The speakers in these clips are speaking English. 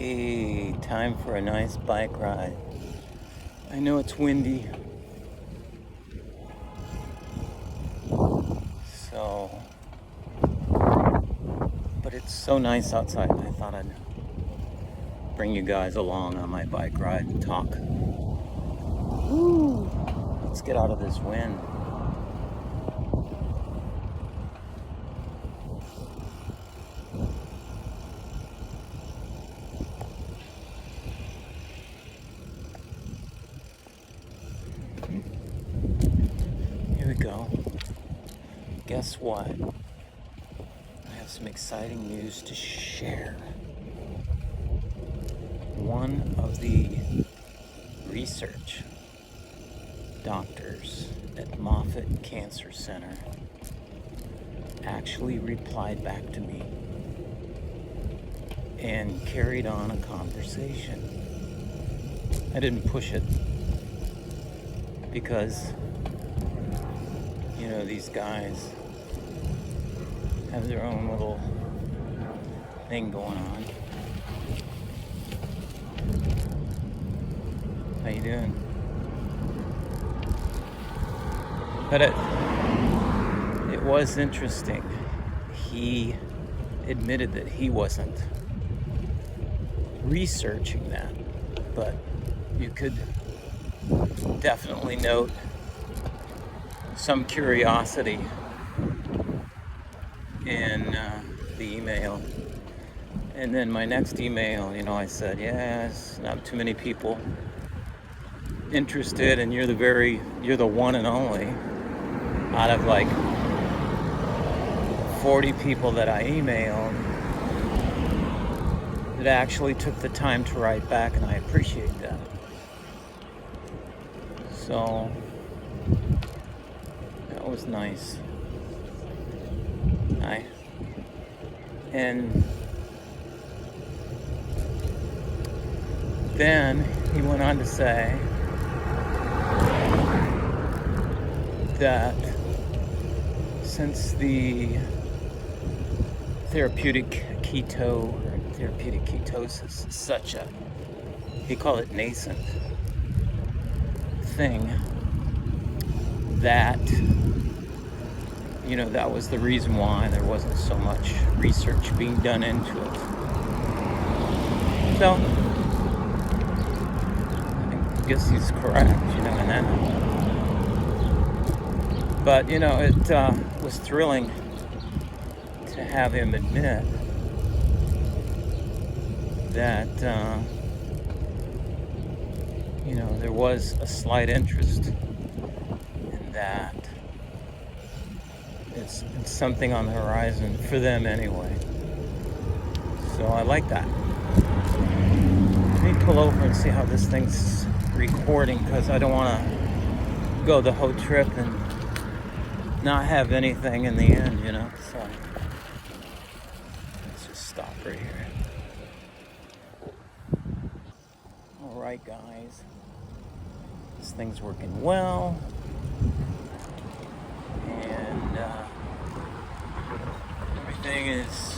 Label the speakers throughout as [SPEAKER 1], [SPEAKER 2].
[SPEAKER 1] Hey, time for a nice bike ride. I know it's windy, but it's so nice outside. I thought I'd bring you guys along on my bike ride and talk. Woo! Let's get out of this wind. Here we go. Guess what? I have some exciting news to share. One of the research doctors at Moffitt Cancer Center actually replied back to me and carried on a conversation. I didn't push it because, you know, these guys have their own little thing going on. How you doing? But it was interesting. He admitted that he wasn't researching that, but you could definitely note some curiosity in the email. And then my next email, I said, yes, not too many people interested, and you're the one and only out of like 40 people that I emailed that actually took the time to write back, and I appreciate that. So that was nice. And then he went on to say that since the therapeutic ketosis is such a, he called it nascent thing, that that was the reason why there wasn't so much research being done into it. So I guess he's correct, in that. But it was thrilling to have him admit that there was a slight interest in that. It's something on the horizon for them anyway. So I like that. Let me pull over and see how this thing's recording, because I don't want to go the whole trip and not have anything in the end, So let's just stop right here. All right, guys. This thing's working well. And everything is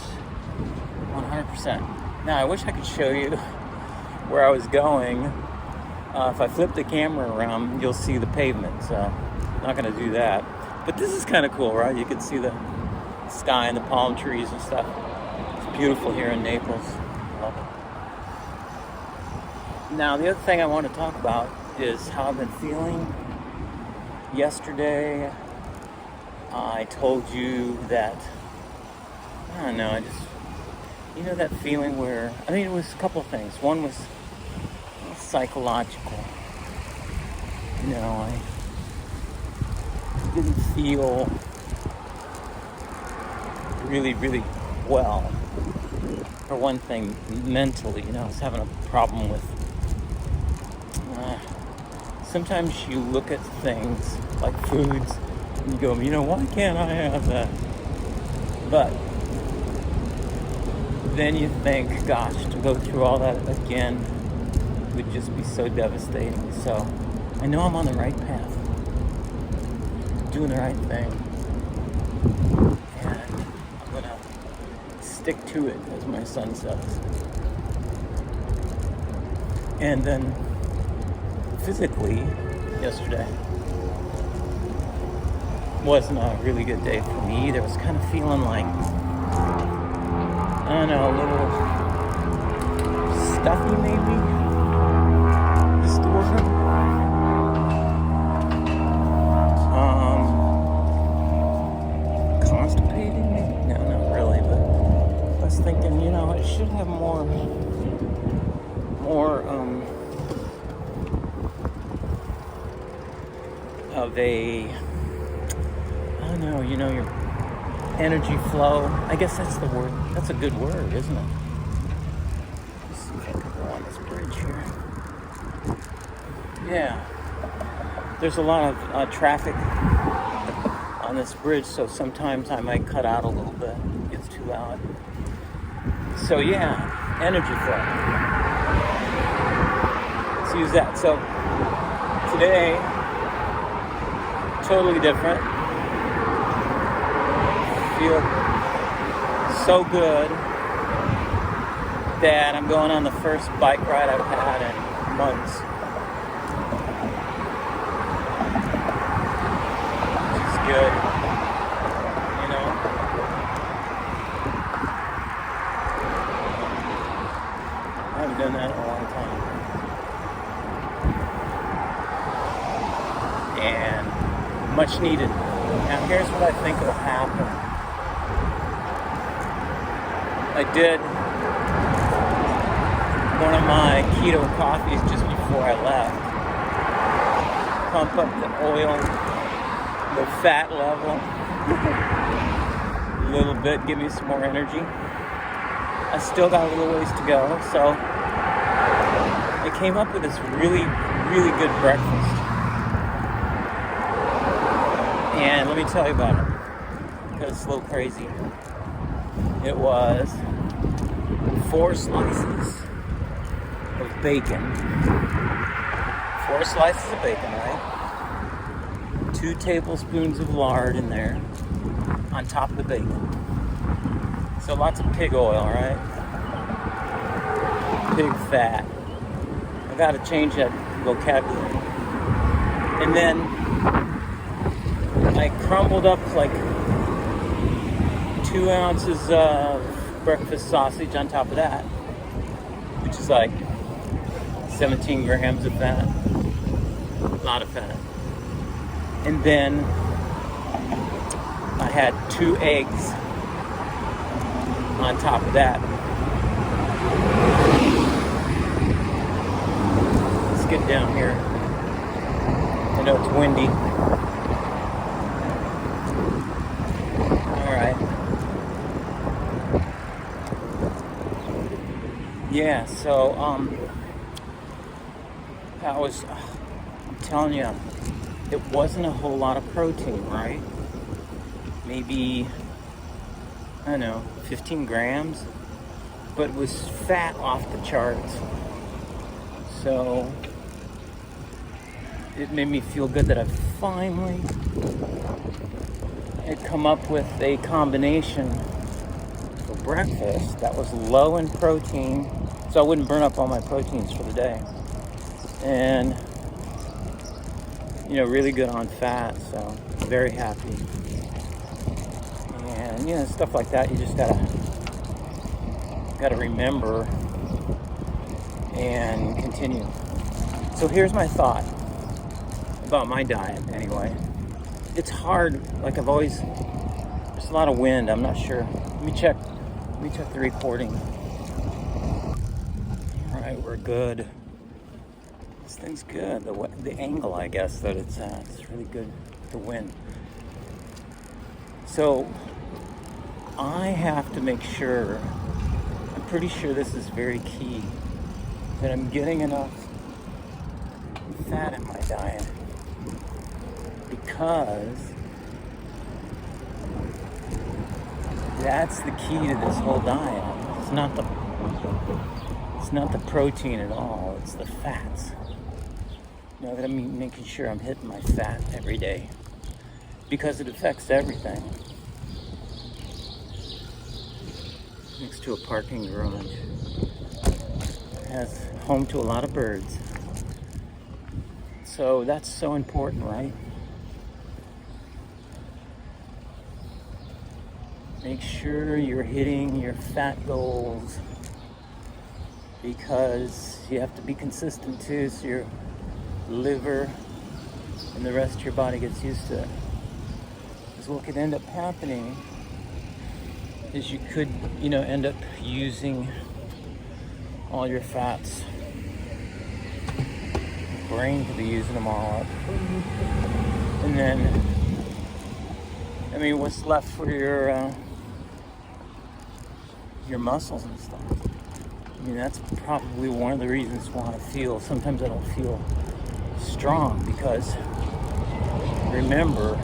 [SPEAKER 1] 100%. Now, I wish I could show you where I was going. If I flip the camera around, you'll see the pavement. So I'm not going to do that. But this is kind of cool, right? You can see the sky and the palm trees and stuff. It's beautiful here in Naples. Love it. Now, the other thing I want to talk about is how I've been feeling. Yesterday, I told you that, I don't know, that feeling where, it was a couple of things. One was psychological. I didn't feel really, really well. For one thing, mentally, I was having a problem with, sometimes you look at things like foods and you go, why can't I have that? But then you think, gosh, to go through all that again would just be so devastating. So I know I'm on the right path, doing the right thing, and I'm gonna stick to it, as my son says. And then physically, yesterday wasn't a really good day for me either. I was kind of feeling like, I don't know, a little stuffy maybe? Is the word? Constipated maybe? No, not really, but I was thinking, I should have more of a, I don't know, your energy flow. I guess that's the word. That's a good word, isn't it? Let's see if I can go on this bridge here. Yeah. There's a lot of traffic on this bridge, so sometimes I might cut out a little bit. It gets too loud. So yeah, energy flow. Let's use that. So today, totally different. Feel so good that I'm going on the first bike ride I've had in months. Which is good. I haven't done that in a long time. And much needed. Now here's what I think will happen. I did one of my keto coffees just before I left. Pump up the oil, the fat level a little bit, give me some more energy. I still got a little ways to go, so I came up with this really, really good breakfast. And let me tell you about it, because it's a little crazy. It was 4 slices of bacon. 4 slices of bacon, right? 2 tablespoons of lard in there on top of the bacon. So lots of pig oil, right? Pig fat. I gotta change that vocabulary. And then I crumbled up like 2 ounces of breakfast sausage on top of that, which is like 17 grams of fat. A lot of fat. And then I had 2 eggs on top of that. Let's get down here. I know it's windy. Yeah, so I'm telling you, it wasn't a whole lot of protein, right? Maybe, I don't know, 15 grams, but it was fat off the charts. So it made me feel good that I finally had come up with a combination for breakfast that was low in protein, so I wouldn't burn up all my proteins for the day, and really good on fat. So very happy. And stuff like that, you just gotta remember and continue. So here's my thought about my diet anyway. It's hard, like there's a lot of wind, I'm not sure. Let me check the recording. Alright, we're good. This thing's good. The angle, I guess, that it's at. It's really good, the wind. So, I have to make sure, I'm pretty sure this is very key, that I'm getting enough fat in my diet. Because that's the key to this whole diet. It's not the protein at all, it's the fats. That I'm making sure I'm hitting my fat every day, because it affects everything. Next to a parking garage. has home to a lot of birds. So that's so important, right? Make sure you're hitting your fat goals, because you have to be consistent too, so your liver and the rest of your body gets used to it. Because what could end up happening is you could, end up using all your fats. Your brain could be using them all up. And then, what's left for your muscles and stuff? That's probably one of the reasons why sometimes I don't feel strong, because remember,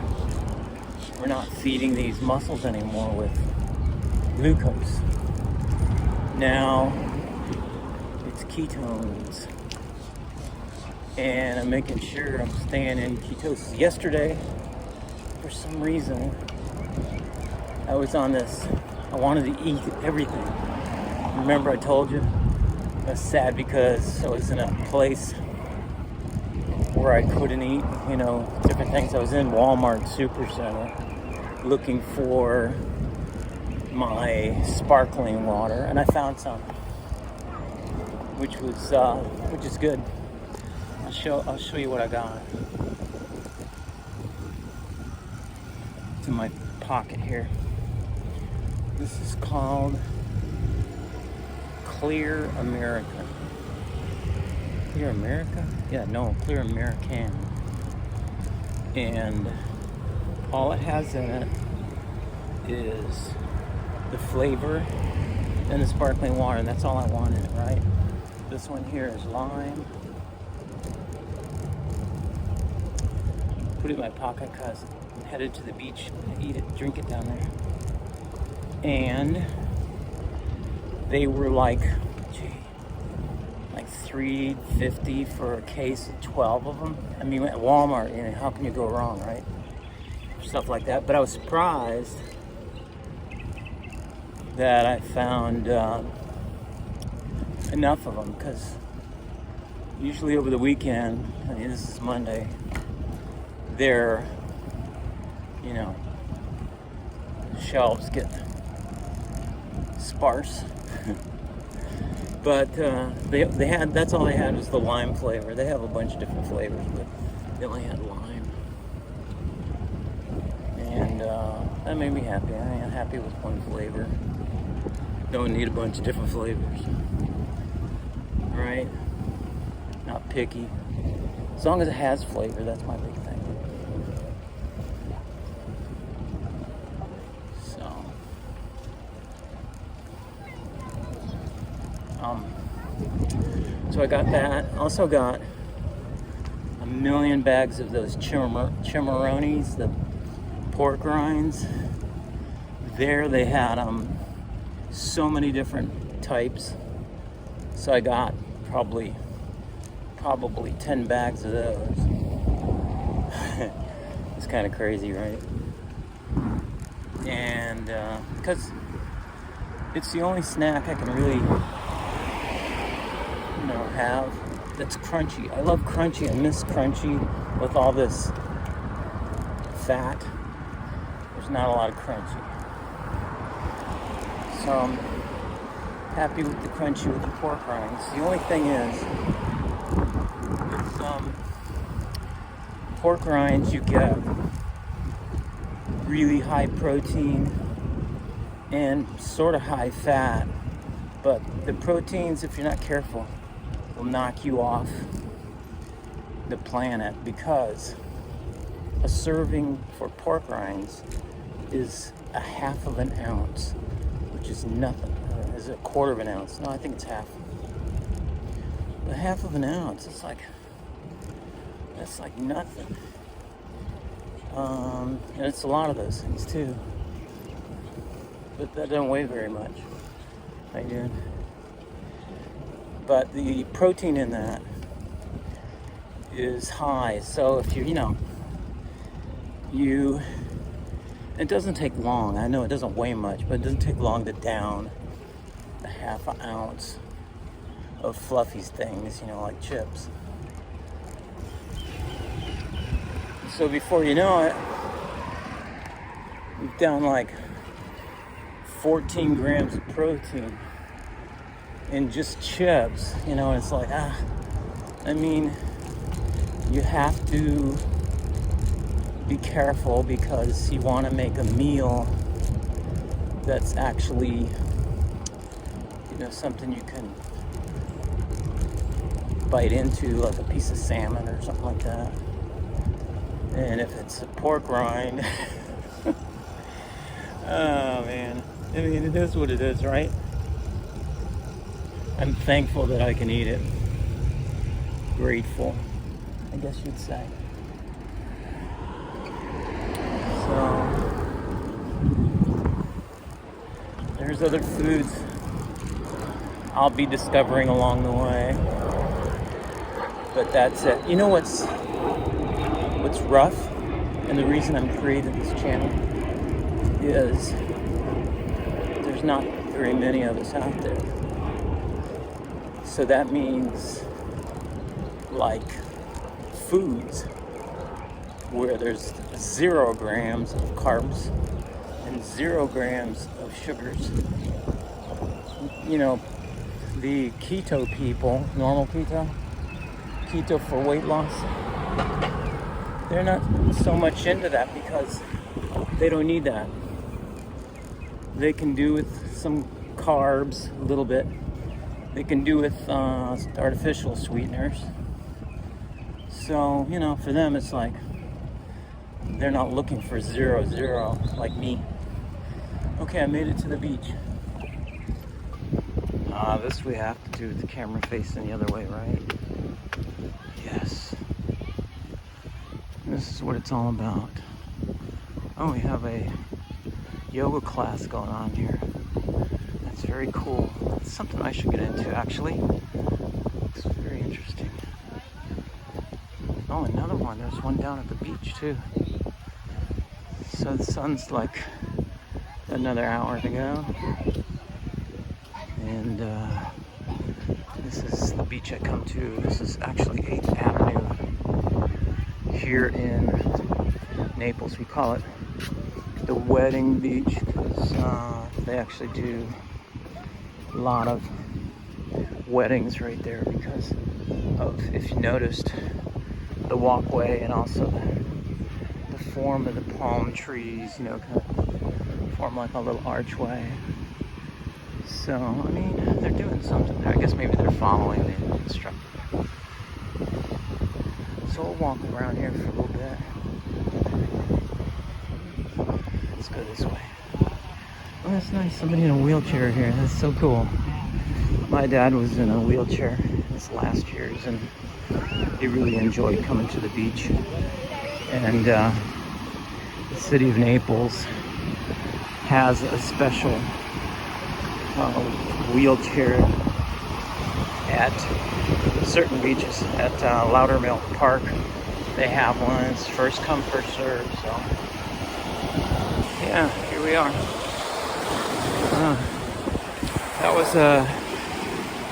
[SPEAKER 1] we're not feeding these muscles anymore with glucose. Now it's ketones, and I'm making sure I'm staying in ketosis. Yesterday, for some reason, I was on this, I wanted to eat everything. Remember I told you? I was sad because I was in a place where I couldn't eat, different things. I was in Walmart Super Center looking for my sparkling water, and I found some, which is good. I'll show you what I got. It's in my pocket here. This is called Clear America. Clear America? Yeah, no, Clear American. And all it has in it is the flavor and the sparkling water, and that's all I want in it, right? This one here is lime. Put it in my pocket because I'm headed to the beach to eat it, drink it down there. And they were like $3.50 for a case of 12 of them. At Walmart, how can you go wrong, right? Stuff like that. But I was surprised that I found enough of them, because usually over the weekend, this is Monday, their shelves get sparse. But that's all they had was the lime flavor. They have a bunch of different flavors, but they only had lime. And that made me happy. I am happy with one flavor. Don't need a bunch of different flavors. Right? Not picky. As long as it has flavor, that's my big thing. So I got that. Also got a million bags of those chimoronis, the pork rinds. There they had so many different types. So I got probably 10 bags of those. It's kind of crazy, right? And because it's the only snack I can really have that's crunchy. I love crunchy. I miss crunchy with all this fat. There's not a lot of crunchy. So I'm happy with the crunchy with the pork rinds. The only thing is, with pork rinds you get really high protein and sort of high fat, but the proteins, if you're not careful, will knock you off the planet, because a serving for pork rinds is a half of an ounce, which is nothing. Is it a quarter of an ounce? No, I think it's half. A half of an ounce, that's like nothing. And it's a lot of those things too. But that don't weigh very much. How you doing? But the protein in that is high. So if it doesn't take long. I know it doesn't weigh much, but it doesn't take long to down a half an ounce of fluffy things, like chips. So before you know it, you've down like 14 grams of protein in just chips, and it's like, you have to be careful because you want to make a meal that's actually, something you can bite into, like a piece of salmon or something like that. And if it's a pork rind, oh man, it is what it is, right? I'm thankful that I can eat it. Grateful, I guess you'd say. So there's other foods I'll be discovering along the way, but that's it. You know what's rough, and the reason I'm creating this channel is there's not very many of us out there. So that means like foods where there's 0 grams of carbs and 0 grams of sugars. The keto people, normal keto for weight loss, they're not so much into that because they don't need that. They can do with some carbs a little bit. They can do with artificial sweeteners. So, for them it's like they're not looking for 0 like me. Okay, I made it to the beach. This we have to do with the camera facing the other way, right? Yes. This is what it's all about. Oh, we have a yoga class going on here. That's very cool. It's something I should get into, actually. It's very interesting. Oh, another one. There's one down at the beach, too. So the sun's like another hour to go. And this is the beach I come to. This is actually 8th Avenue here in Naples. We call it the wedding beach because they actually do a lot of weddings right there because of, if you noticed, the walkway and also the form of the palm trees, kind of form like a little archway. So, they're doing something there. I guess maybe they're following the instructor. So we'll walk around here for a little bit. Let's go this way. Oh, that's nice. Somebody in a wheelchair here. That's so cool. My dad was in a wheelchair his last years, and he really enjoyed coming to the beach. And the city of Naples has a special wheelchair at certain beaches. At Loudermilk Park, they have one. It's first come, first serve. So, yeah, here we are. That was a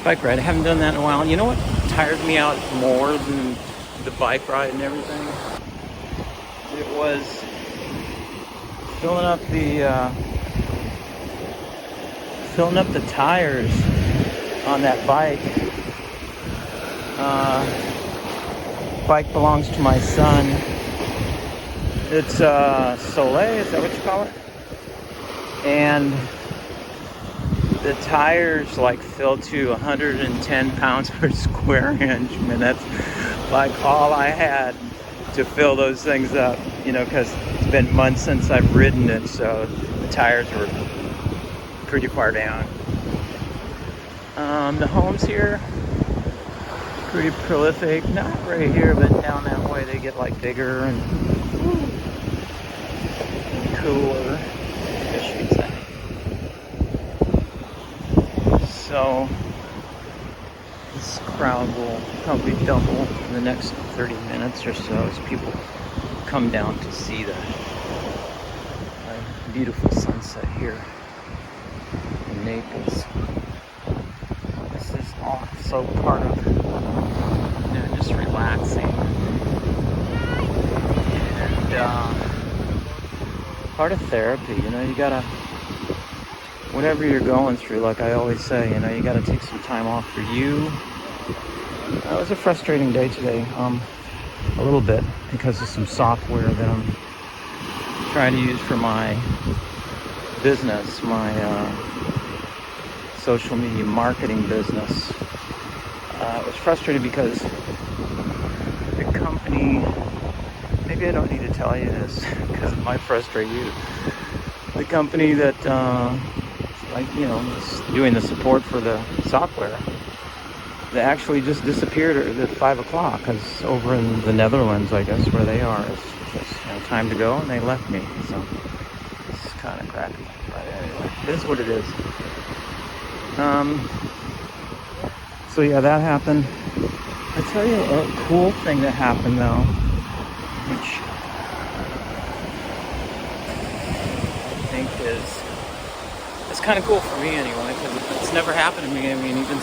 [SPEAKER 1] bike ride. I haven't done that in a while. You know what tires me out more than the bike ride and everything? It was filling up the tires on that bike. Bike belongs to my son. It's Soleil, is that what you call it? And the tires fill to 110 pounds per square inch. That's like all I had to fill those things up, because it's been months since I've ridden it, so the tires were pretty far down. The homes here, pretty prolific. Not right here, but down that way they get bigger and cooler, I guess you'd say. So this crowd will probably double in the next 30 minutes or so as people come down to see the beautiful sunset here in Naples. This is awesome. also part of, just relaxing. And part of therapy, you gotta, whatever you're going through, like I always say, you gotta take some time off for you. It was a frustrating day today, a little bit, because of some software that I'm trying to use for my business, my social media marketing business. It was frustrating because the company, maybe I don't need to tell you this because it might frustrate you. The company that, is doing the support for the software, they actually just disappeared at 5 o'clock because over in the Netherlands, I guess, where they are, it's just time to go, and they left me. So it's kind of crappy. But anyway, it is what it is. So yeah, that happened. I tell you a cool thing that happened though, which I think it's kind of cool for me anyway, because it's never happened to me. I mean, even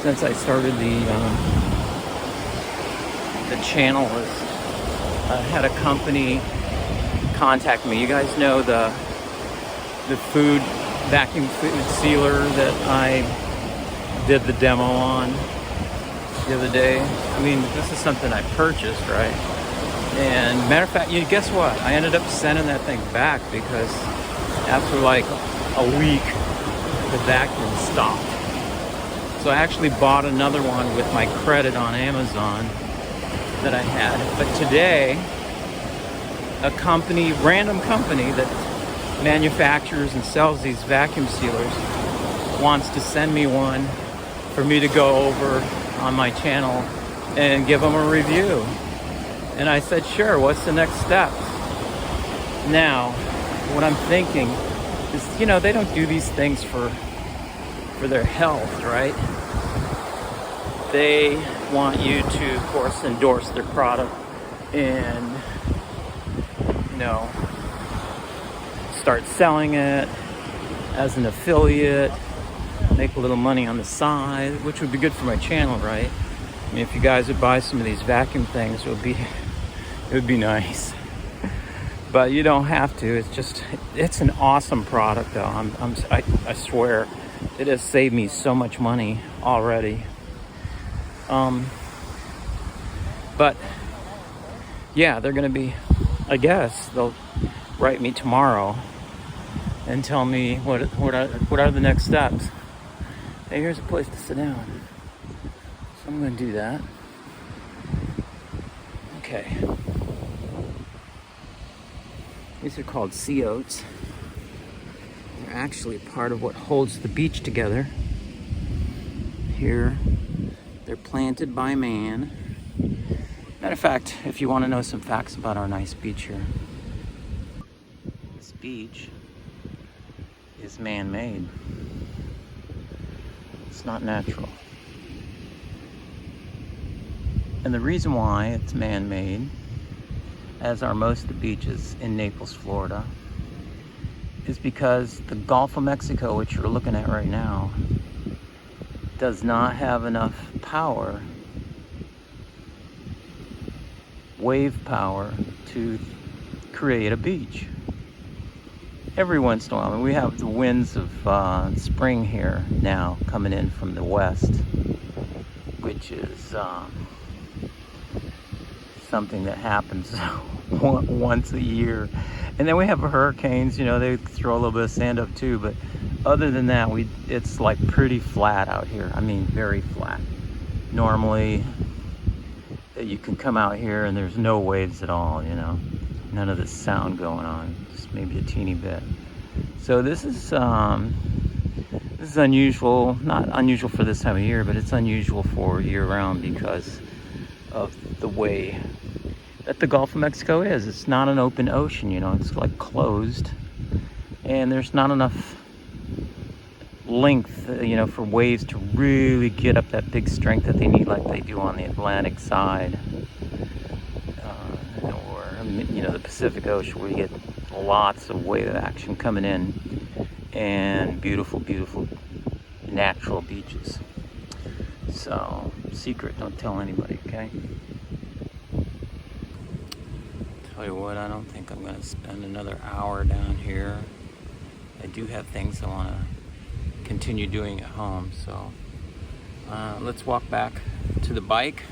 [SPEAKER 1] since I started the channel, I had a company contact me. You guys know the vacuum food sealer that I did the demo on the other day. I mean, this is something I purchased, right? And matter of fact, guess what? I ended up sending that thing back because after like a week, the vacuum stopped. So I actually bought another one with my credit on Amazon that I had. But today, a random company that manufactures and sells these vacuum sealers wants to send me one for me to go over on my channel and give them a review. And I said, sure, what's the next step? Now, what I'm thinking is, they don't do these things for their health, right? They want you to, of course, endorse their product and, start selling it as an affiliate, make a little money on the side, which would be good for my channel, right? I mean, if you guys would buy some of these vacuum things, it would be nice. But you don't have to. It's an awesome product, though. I swear, it has saved me so much money already. But yeah, they're gonna be, I guess they'll write me tomorrow and tell me what are the next steps. Hey, here's a place to sit down. So I'm gonna do that. Okay. These are called sea oats. They're actually part of what holds the beach together. Here, they're planted by man. Matter of fact, if you want to know some facts about our nice beach here, this beach is man-made. It's not natural. And the reason why it's man-made, as are most of the beaches in Naples, Florida, is because the Gulf of Mexico, which you're looking at right now, does not have enough power, wave power, to create a beach. Every once in a while, I mean, we have the winds of spring here now coming in from the west, which is something that happens once a year. And then we have hurricanes, they throw a little bit of sand up too, but other than that, it's like pretty flat out here. I mean, very flat. Normally, you can come out here and there's no waves at all, none of this sound going on, just maybe a teeny bit. So this is unusual, not unusual for this time of year, but it's unusual for year-round because of the way that the Gulf of Mexico is. It's not an open ocean, it's like closed, and there's not enough length, for waves to really get up that big strength that they need, like they do on the Atlantic side, or the Pacific Ocean, where you get lots of wave action coming in. and beautiful, beautiful natural beaches. So, secret, don't tell anybody, okay? Tell you what, I don't think I'm going to spend another hour down here. I do have things I want to continue doing at home, so let's walk back to the bike.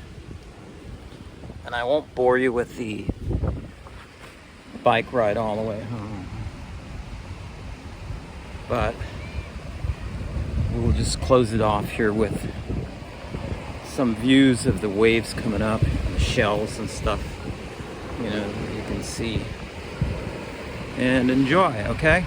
[SPEAKER 1] And I won't bore you with the bike ride all the way home, but we'll just close it off here with some views of the waves coming up and the shells and stuff, you know, you can see and enjoy, okay?